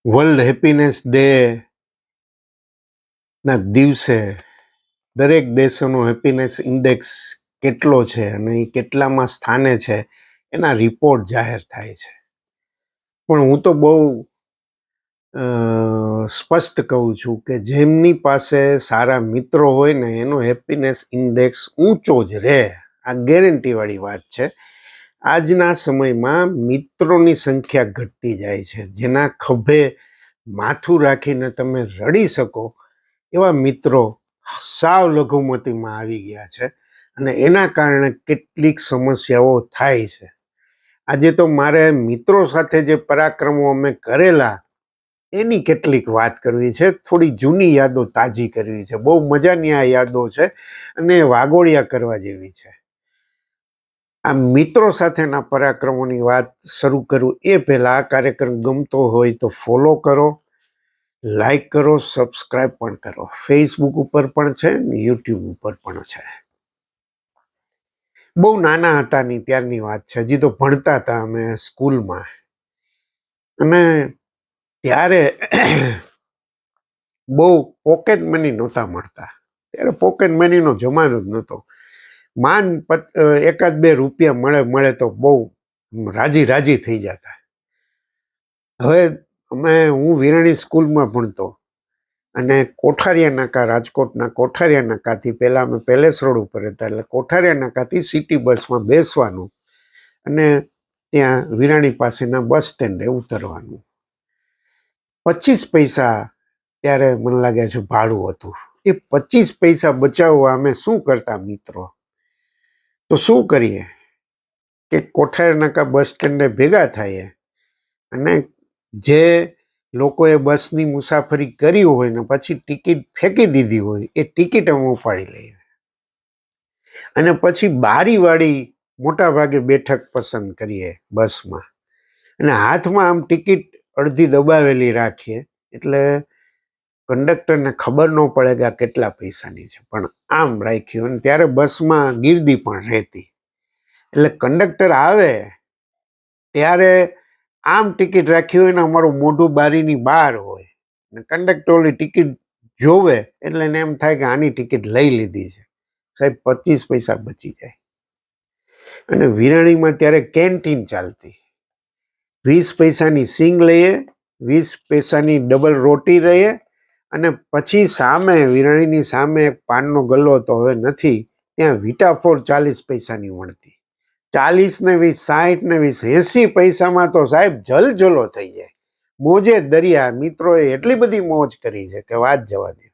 World happiness day ના દિવસે દરેક દેશોનો હેપીનેસ ઇન્ડેક્સ કેટલો છે અને એ કેટલામાં સ્થાને છે એના રિપોર્ટ જાહેર થાય છે. પણ હું તો બહુ સ્પષ્ટ કહું છું કે જેમની પાસે સારા મિત્રો હોય ને એનો હેપીનેસ ઇન્ડેક્સ ઊંચો જ રહે. આ ગેરંટીવાળી વાત છે. આજના સમયમાં મિત્રોની સંખ્યા ઘટતી જાય છે. જેના ખભે માથું રાખીને તમે રડી શકો એવા મિત્રો સાવ લઘુમતીમાં આવી ગયા છે અને એના કારણે કેટલીક સમસ્યાઓ થાય છે. આજે તો મારે મિત્રો સાથે જે પરાક્રમો અમે કરેલા એની કેટલીક વાત કરવી છે. થોડી જૂની યાદો તાજી કરવી છે. બહુ મજાની આ યાદો છે અને વાગોળિયા કરવા જેવી છે. આ મિત્રો સાથેના પરાક્રમોની વાત શરૂ કરું એ પહેલા આ કાર્યક્રમ ગમતો હોય તો ફોલો કરો, લાઈક કરો, સબસ્ક્રાઈબ પણ કરો. ફેસબુક ઉપર પણ છે ને યુટ્યુબ ઉપર પણ છે. બહુ નાના હતા ની ત્યારની વાત છે. હજી તો ભણતા હતા અમે સ્કૂલમાં અને ત્યારે બહુ પોકેટ મની નહોતા મળતા. ત્યારે પોકેટ મનીનો જમાનો જ નહોતો. એકાદ બે રૂપિયા મળે તો બહુ રાજી થઈ જતા. હવે હું વિરાણી સ્કૂલમાં ભણતો અને કોઠારિયા નાકા, રાજકોટના કોઠારિયા નાકાથી પહેલાં અમે પેલેસ રોડ ઉપર હતા એટલે કોઠારિયા નાકાથી સિટી બસમાં બેસવાનું અને ત્યાં વિરાણી પાસેના બસ સ્ટેન્ડે ઉતરવાનું. 25 પૈસા ત્યારે મને લાગે છે ભાડું હતું. એ 25 પૈસા બચાવવા અમે શું કરતા મિત્રો? તો શું કરીએ કે કોઠારિયા નાકા બસ સ્ટેન્ડે ભેગા થઈએ અને જે લોકોએ બસની મુસાફરી કરી હોય ને પછી ટિકિટ ફેંકી દીધી હોય એ ટિકિટ અમે ઉપાડી લઈએ અને પછી બારીવાળી મોટા ભાગે બેઠક પસંદ કરીએ બસમાં અને હાથમાં આમ ટિકિટ અડધી દબાવેલી રાખીએ એટલે કંડક્ટરને ખબર ન પડે કે આ કેટલા પૈસાની છે, પણ આમ રાખ્યું. અને ત્યારે બસમાં ગીર્દી પણ રહેતી એટલે કંડક્ટર આવે ત્યારે આમ ટિકિટ રાખી હોય ને અમારું મોઢું બારીની બહાર હોય ને કંડક્ટર ઓલી ટિકિટ જોવે એટલે એને એમ થાય કે આની ટિકિટ લઈ લીધી છે. સાહેબ 25 પૈસા બચી જાય. અને વિરાણીમાં ત્યારે કેન્ટીન ચાલતી. 20 પૈસાની સિંગ લઈએ, 20 પૈસાની ડબલ રોટી લઈએ અને પછી સામે વિરાણીની સામે પાનનો ગલ્લો તો હવે નથી, ત્યાં વિટાફોર 40 પૈસાની મળતી. 40 ને 20, 60 ને 20, 80 પૈસામાં તો સાહેબ જલજલો થઈ જાય. મોજે દરિયા. મિત્રોએ એટલી બધી મોજ કરી છે કે વાત જવા દે.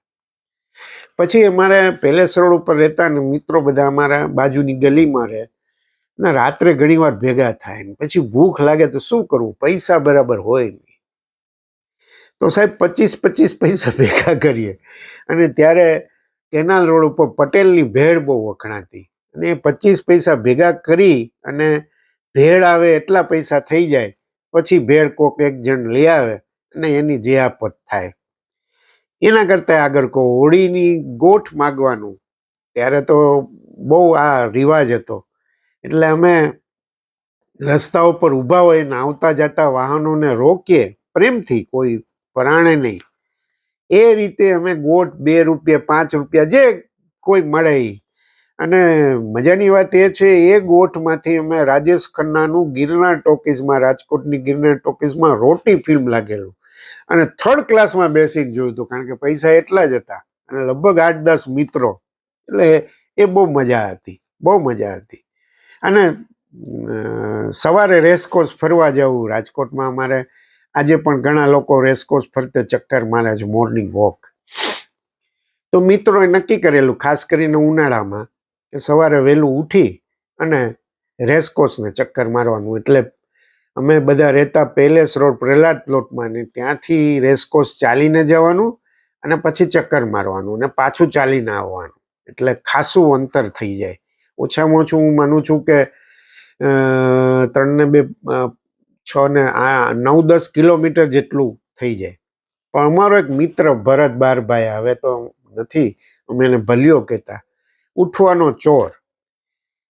પછી અમારે પેલેસ રોડ ઉપર રહેતા ને મિત્રો બધા અમારા બાજુની ગલીમાં રહે ને રાત્રે ઘણી વાર ભેગા થાય ને પછી ભૂખ લાગે તો શું કરવું? પૈસા બરાબર હોય નહીં તો સાહેબ 25 પૈસા ભેગા કરીએ અને ત્યારે કેનાલ રોડ ઉપર પટેલની ભેળ બહુ વખણાતી અને 25 પૈસા ભેગા કરી અને ભેળ આવે એટલા પૈસા થઈ જાય પછી ભેળ કોક એક જણ લઈ આવે અને એની જે આપત થાય. એના કરતાં આગળ કહો હોળીની ગોઠ માગવાનું. ત્યારે તો બહુ આ રિવાજ હતો એટલે અમે રસ્તા ઉપર ઊભા હોય ને આવતા જતા વાહનોને રોકીએ પ્રેમથી, કોઈ પરાણે નહીં. એ રીતે અમે ગોઠ 2 રૂપિયા 5 રૂપિયા જે કોઈ મળે અને મજાની વાત એ છે એ ગોઠમાંથી અમે રાજેશ ખન્નાનું ગિરનાર ટોકીઝમાં, રાજકોટની ગિરનાર ટોકીઝમાં રોટી ફિલ્મ લાગેલું અને 3rd ક્લાસમાં બેસીને જોયું હતું કારણ કે પૈસા એટલા જ હતા અને લગભગ 8-10 મિત્રો. એટલે એ બહુ મજા હતી. અને સવારે રેસકોર્સ ફરવા જવું રાજકોટમાં. અમારે આજે પણ ઘણા લોકો રેસકોર્સ ફરતે ચક્કર મારે છે, મોર્નિંગ વોક. તો મિત્રોએ નક્કી કરેલું ખાસ કરીને ઉનાળામાં કે સવારે વહેલું ઉઠી અને રેસકોર્સને ચક્કર મારવાનું. એટલે અમે બધા રહેતા પેલેસ રોડ પ્રહલાદ પ્લોટમાં ને ત્યાંથી રેસકોર્સ ચાલીને જવાનું અને પછી ચક્કર મારવાનું અને પાછું ચાલીને આવવાનું. એટલે ખાસું અંતર થઈ જાય. ઓછામાં ઓછું હું માનું છું કે 3 ને 2 6 ને 9-10 કિલોમીટર જેટલું થઈ જાય. પણ અમારો એક મિત્ર ભરત બારભાઈ, હવે તો નથી, અમે એને ભલ્યો કહેતા, ઉઠવાનો ચોર.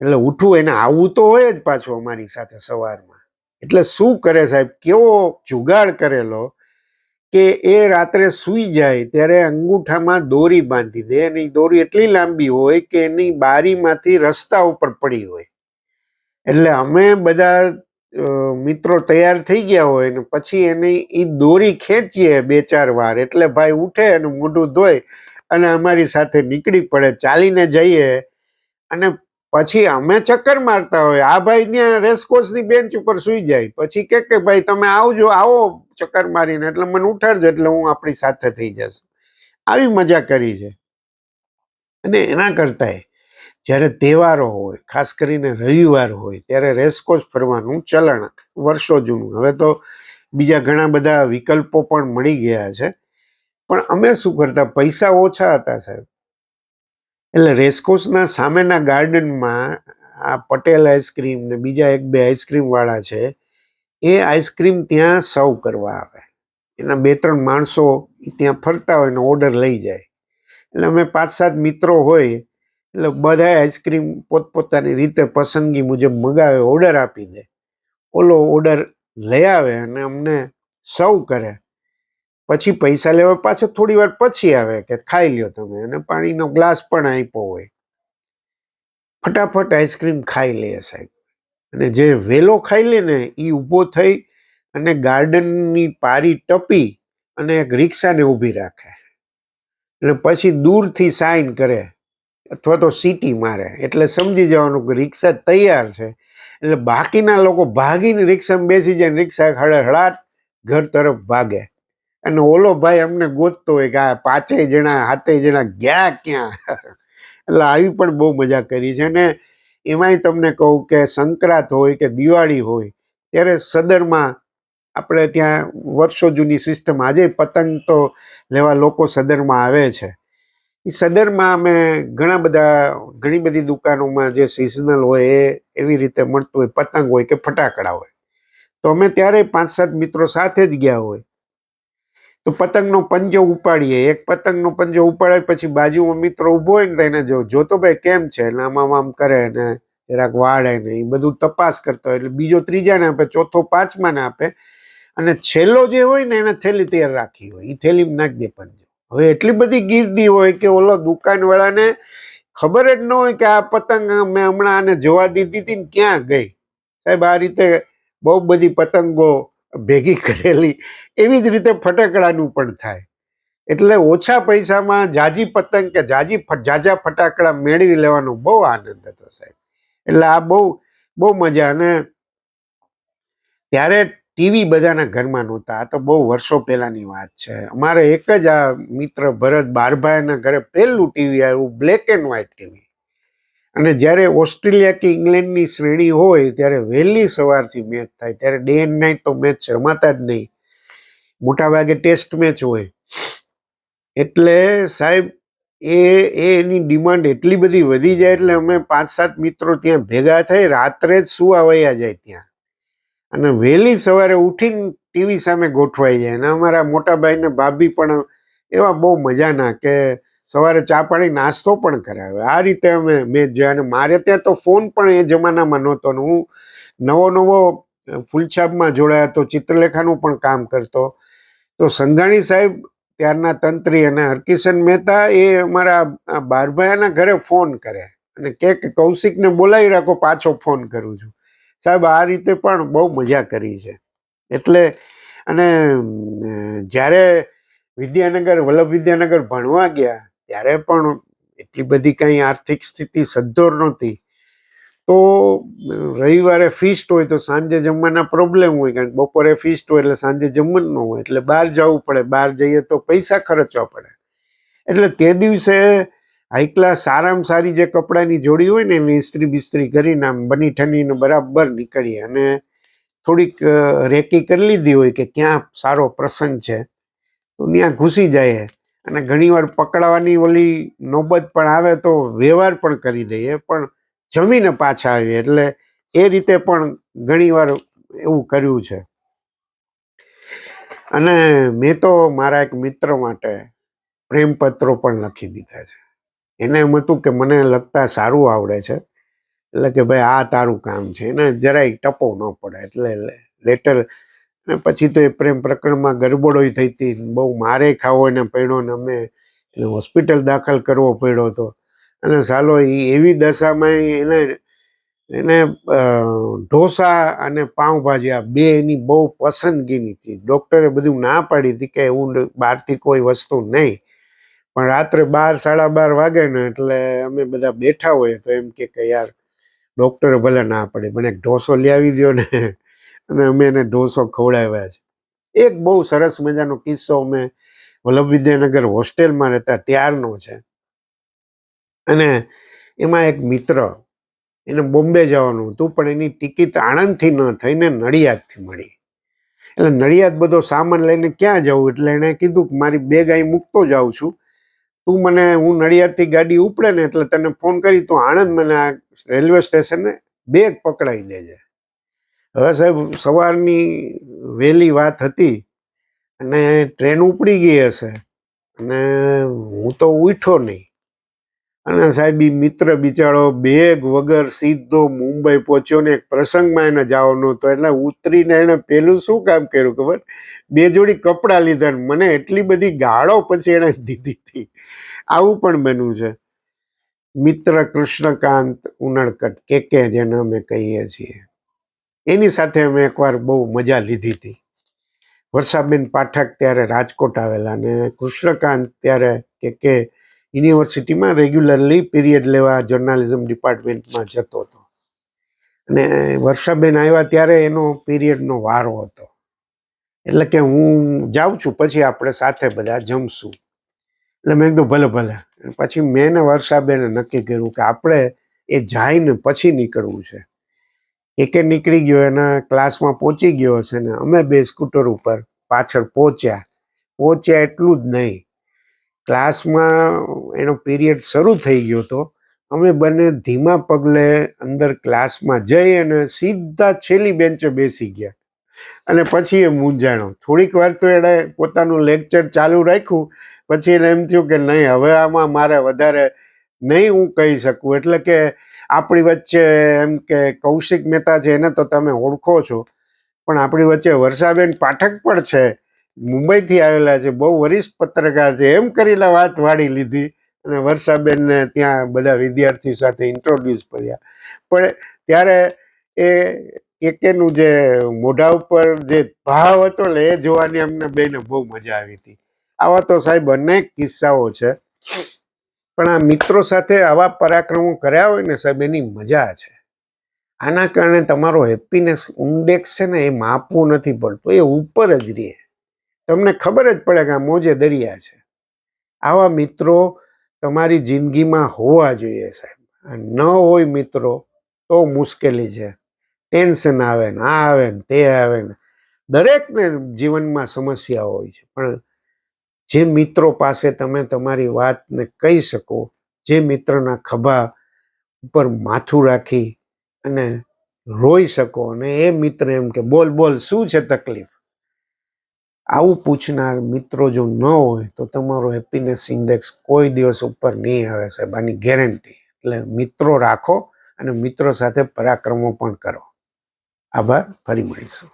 એટલે ઉઠવું એને આવવું તો હોય જ પાછું અમારી સાથે સવારમાં. એટલે શું કરે સાહેબ, કેવો જુગાડ કરેલો કે એ રાત્રે સૂઈ જાય ત્યારે અંગૂઠામાં દોરી બાંધી દે અને ઈ દોરી એટલી લાંબી હોય કે એની બારીમાંથી રસ્તા ઉપર પડી હોય. એટલે અમે બધા મિત્રો તૈયાર થઈ ગયા હોય ને પછી એની ઈ દોરી ખેંચીએ 2-4 વાર એટલે ભાઈ ઉઠે અને મોઢું ધોઈ અને અમારી સાથે નીકળી પડે, ચાલીને જઈએ. અને પછી અમે ચક્કર મારતા હોય, આ ભાઈ ત્યાં રેસકોર્સની બેન્ચ ઉપર સૂઈ જાય, પછી કે ભાઈ તમે આવજો, આવો ચક્કર મારીને, એટલે મને ઉઠાડજો એટલે હું આપણી સાથે થઈ જશું. આવી મજા કરી છે. અને એના કરતાંય જ્યારે તહેવારો હોય, ખાસ કરીને રવિવાર હોય, ત્યારે રેસકોર્સ ફરવાનું ચલણ વર્ષો જૂનું. હવે તો બીજા ઘણા બધા વિકલ્પો પણ મળી ગયા છે, પણ અમે શું કરતા, પૈસા ઓછા હતા સાહેબ, એટલે રેસકોર્સના સામેના ગાર્ડનમાં આ પટેલ આઈસ્ક્રીમ ને બીજા 1-2 આઈસ્ક્રીમ વાળા છે, એ આઈસ્ક્રીમ ત્યાં સર્વ કરવા આવે. એના 2-3 માણસો ત્યાં ફરતા હોય ને ઓર્ડર લઈ જાય. એટલે અમે 5-7 મિત્રો હોય એટલે બધા આઈસ્ક્રીમ પોતપોતાની રીતે પસંદગી મુજબ મગાવે, ઓર્ડર આપી દે. ઓલો ઓર્ડર લઈ આવે અને અમને સર્વ કરે. પછી પૈસા લેવા પાછો થોડી વાર પછી આવે કે ખાઈ લ્યો તમે, અને પાણીનો ગ્લાસ પણ આપ્યો હોય. ફટાફટ આઈસ્ક્રીમ ખાઈ લે સાહેબ. અને જે વેલો ખાઈ લે ને એ ઊભો થઈ અને ગાર્ડનની પારી ટપી અને એક રિક્ષાને ઊભી રાખે, અને પછી દૂરથી સાઇન કરે અથવા તો સીટી મારે, એટલે સમજી જવાનું કે રિક્ષા તૈયાર છે. એટલે બાકીના લોકો ભાગીને રિક્ષામાં બેસી જાય, રિક્ષા હળાટ ઘર તરફ ભાગે. અને ઓલો ભાઈ અમને ગોતતો હોય કે આ 5 જણા 7 જણા ગયા ક્યાં. એટલે આવી પણ બહુ મજા કરી છે. અને એમાંય તમને કહું કે સંક્રાંત હોય કે દિવાળી હોય ત્યારે સદરમાં આપણે ત્યાં વર્ષો જૂની સિસ્ટમ, આજે પતંગ તો લેવા લોકો સદરમાં આવે છે. એ સદરમાં અમે ઘણી બધી દુકાનોમાં જે સિઝનલ હોય એ એવી રીતે મળતું હોય, પતંગ હોય કે ફટાકડા હોય. તો અમે ત્યારે 5-7 મિત્રો સાથે જ ગયા હોય. તો પતંગનો પંજો ઉપાડીએ, એક પતંગનો પંજો ઉપાડે પછી બાજુમાં મિત્રો ઊભો હોય ને તો એને જોતો ભાઈ કેમ છે, એટલે આમ કરે ને જરાક વાળે ને એ બધું તપાસ કરતો હોય. એટલે બીજો 3જાને આપે, ચોથો 5માને આપે, અને છેલ્લો જે હોય ને એને થેલી તૈયાર રાખી હોય, એ થેલીમાં નાખી દે પંજો. હવે એટલી બધી ગીર્દી હોય કે ઓલો દુકાનવાળાને ખબર જ ન હોય કે આ પતંગ મેં હમણાં આને જોવા દીધી હતી ને ક્યાં ગઈ. સાહેબ આ રીતે બહુ બધી પતંગો ભેગી કરેલી. એવી જ રીતે ફટાકડાનું પણ થાય. એટલે ઓછા પૈસામાં જાજી પતંગ કે જાજા ફટાકડા મેળવી લેવાનો બહુ આનંદ હતો સાહેબ. એટલે આ બહુ મજા. અને ત્યારે ટીવી બધાના ઘરમાં નહોતા. આ તો બહુ વર્ષો પહેલાની વાત છે. અમારે એક જ આ મિત્ર ભરત બારભાઈના ઘરે પહેલું ટીવી આવ્યું, બ્લેક એન્ડ વ્હાઇટ ટીવી. અને જ્યારે ઓસ્ટ્રેલિયા કે ઇંગ્લેન્ડની શ્રેણી હોય ત્યારે વહેલી સવારથી મેચ થાય. ત્યારે ડે એન્ડ નાઇટ તો મેચ રમાતા જ નહીં, મોટાભાગે ટેસ્ટ મેચ હોય. એટલે સાહેબ એની ડિમાન્ડ એટલી બધી વધી જાય એટલે અમે 5-7 મિત્રો ત્યાં ભેગા થઈ, રાત્રે જ સુવા વયા જાય ત્યાં, અને વહેલી સવારે ઉઠીને ટીવી સામે ગોઠવાઈ જાય. અને અમારા મોટા ભાઈ ને ભાભી પણ એવા બહુ મજાના કે સવારે ચા પાણી નાસ્તો પણ કરાવે. આ રીતે અમે મેચ જોયા. અને મારે ત્યાં તો ફોન પણ એ જમાનામાં નહોતો, ને હું નવો ફૂલછાપમાં જોડાયો તો ચિત્રલેખાનું પણ કામ કરતો. તો સંઘાણી સાહેબ ત્યારના તંત્રી અને હરકિશન મહેતા એ અમારા બારભાઈના ઘરે ફોન કરે અને કે કૌશિકને બોલાવી રાખો, પાછો ફોન કરું છું. સાહેબ આ રીતે પણ બહુ મજા કરી છે. એટલે અને જ્યારે વલ્લભ વિદ્યાનગર ભણવા ગયા ત્યારે પણ એટલી બધી કંઈ આર્થિક સ્થિતિ સદ્ધર નહોતી. તો રવિવારે ફીસ્ટ હોય તો સાંજે જમવાના પ્રોબ્લેમ હોય, કારણ કે બપોરે ફીસ્ટ હોય એટલે સાંજે જમવાનું ન હોય, એટલે બહાર જવું પડે. બહાર જઈએ તો પૈસા ખર્ચવા પડે. એટલે તે દિવસે હાઈ ક્લાસ સારામાં સારી જે કપડાની જોડી હોય ને એની ઇસ્ત્રી બિસ્ત્રી કરીને આમ બની ઠનીને બરાબર નીકળીએ. અને થોડીક રેકી કરી લીધી હોય કે ક્યાં સારો પ્રસંગ છે તો ત્યાં ઘૂસી જાય. અને ઘણીવાર પકડાવાની ઓલી નોબત પણ આવે તો વ્યવહાર પણ કરી દઈએ, પણ જમીને પાછા આવીએ. એટલે એ રીતે પણ ઘણીવાર એવું કર્યું છે. અને મેં તો મારા એક મિત્ર માટે પ્રેમપત્રો પણ લખી દીધા છે. એને એમ હતું કે મને લખતા સારું આવડે છે, એટલે કે ભાઈ આ તારું કામ છે, એને જરાય ટપો ન પડે, એટલે લેટર અને પછી તો એ પ્રેમ પ્રકરણમાં ગરબડો થઈ હતી, બહુ મારે ખાવો એને પડ્યો ને અમે એને હોસ્પિટલ દાખલ કરવો પડ્યો હતો. અને સાલો એવી દશામાં એને એને ઢોસા અને પાઉંભાજી આ બે એની બહુ પસંદગીની હતી. ડૉક્ટરે બધું ના પાડી હતી કે હું બહારથી કોઈ વસ્તુ નહીં. પણ રાત્રે 12 12:30 વાગે ને એટલે અમે બધા બેઠા હોઈએ તો એમ કે યાર ડૉક્ટરે ભલે ના પાડી પણ એક ઢોસો લઈ આવી દો ને. અને અમે એને ઢોસો ખવડાવ્યા છે. એક બહુ સરસ મજાનો કિસ્સો અમે વલ્લભ વિદ્યાનગર હોસ્ટેલમાં રહેતા ત્યારનો છે. અને એમાં એક મિત્ર એને બોમ્બે જવાનું હતું પણ એની ટિકિટ આણંદથી ન થઈને નડિયાદથી મળી. એટલે નડિયાદ બધો સામાન લઈને ક્યાં જવું એટલે એણે કીધું કે મારી બેગ અહીં મૂકતો જાઉં છું, તું મને હું નડિયાદથી ગાડી ઉપડે ને એટલે તને ફોન કરી તું આણંદ મને આ રેલવે સ્ટેશને બેગ પકડાવી દેજે. હવે સાહેબ સવારની વહેલી વાત હતી અને ટ્રેન ઉપડી ગઈ હશે અને હું તો ઉઠ્યો નહીં. અને સાહેબ મિત્ર બિચારો બેગ વગર સીધો મુંબઈ પહોંચ્યો ને એક પ્રસંગમાં એને જવાનું હતો એટલે ઉતરીને એને પેલું શું કામ કર્યું ખબર, 2 જોડી કપડાં લીધા. મને એટલી બધી ગાળો પછી એને દીધી હતી. આવું પણ બન્યું છે. મિત્ર કૃષ્ણકાંત ઉનડકટ કે જેને અમે કહીએ છીએ, એની સાથે અમે એકવાર બહુ મજા લીધી હતી. વર્ષાબેન પાઠક ત્યારે રાજકોટ આવેલા અને કૃષ્ણકાંત ત્યારે કે યુનિવર્સિટીમાં રેગ્યુલરલી પીરિયડ લેવા જર્નાલિઝમ ડિપાર્ટમેન્ટમાં જતો હતો. અને વર્ષાબેન આવ્યા ત્યારે એનો પીરિયડનો વારો હતો. એટલે કે હું જાઉં છું પછી આપણે સાથે બધા જમશું. એટલે મેં કીધું ભલે ભલે. પછી મેં ને વર્ષાબેને નક્કી કર્યું કે આપણે એ જઈને પછી નીકળવું છે. એકે નીકળી ગયો, એના ક્લાસમાં પહોંચી ગયો હશે ને અમે 2 સ્કૂટર ઉપર પાછળ પહોંચ્યા એટલું જ નહીં, ક્લાસમાં એનો પીરિયડ શરૂ થઈ ગયો હતો. અમે બંને ધીમા પગલે અંદર ક્લાસમાં જઈ અને સીધા છેલ્લી બેન્ચે બેસી ગયા. અને પછી એ મૂંઝાણો. થોડીક વાર તો એણે પોતાનું લેક્ચર ચાલુ રાખ્યું, પછી એને એમ થયું કે નહીં હવે આમાં મારે વધારે નહીં હું કહી શકું. એટલે કે આપણી વચ્ચે એમ કે કૌશિક મહેતા છે એને તો તમે ઓળખો છો, પણ આપણી વચ્ચે વર્ષાબેન પાઠક પણ છે, મુંબઈથી આવેલા છે, બહુ વરિષ્ઠ પત્રકાર છે, એમ કરીને વાત વાળી લીધી. અને વર્ષાબેનને ત્યાં બધા વિદ્યાર્થી સાથે ઇન્ટ્રોડ્યુસ કર્યા. પણ ત્યારે એ કેનું જે મોઢા ઉપર જે ભાવ હતો ને એ જોવાની અમને બેને બહુ મજા આવી હતી. આવા તો સાહેબ અનેક કિસ્સાઓ છે. પણ આ મિત્રો સાથે આવા પરાક્રમો કર્યા હોય ને સાહેબ એની મજા છે. આના કારણે તમારો હેપીનેસ ઇન્ડેક્સ છે ને એ માપવું નથી પડતું, એ ઉપર જ રહે. તમને ખબર જ પડે કે આ મોજે દરિયા છે. આવા મિત્રો તમારી જિંદગીમાં હોવા જોઈએ સાહેબ. ન હોય મિત્રો તો મુશ્કેલી છે. ટેન્શન આવે ને આ આવે ને તે આવે ને, દરેકને જીવનમાં સમસ્યા હોય છે. પણ જે મિત્રો પાસે તમે તમારી વાતને કહી શકો, જે મિત્રના ખભા ઉપર માથું રાખી અને રોઈ શકો અને એ મિત્ર એમ કે બોલ બોલ શું છે તકલીફ, આવું પૂછનાર મિત્રો જો ન હોય તો તમારો હેપીનેસ ઇન્ડેક્સ કોઈ દિવસ ઉપર નહીં આવે સાહેબ, આની ગેરંટી. એટલે મિત્રો રાખો અને મિત્રો સાથે પરાક્રમો પણ કરો. આભાર. ફરી મળીશું.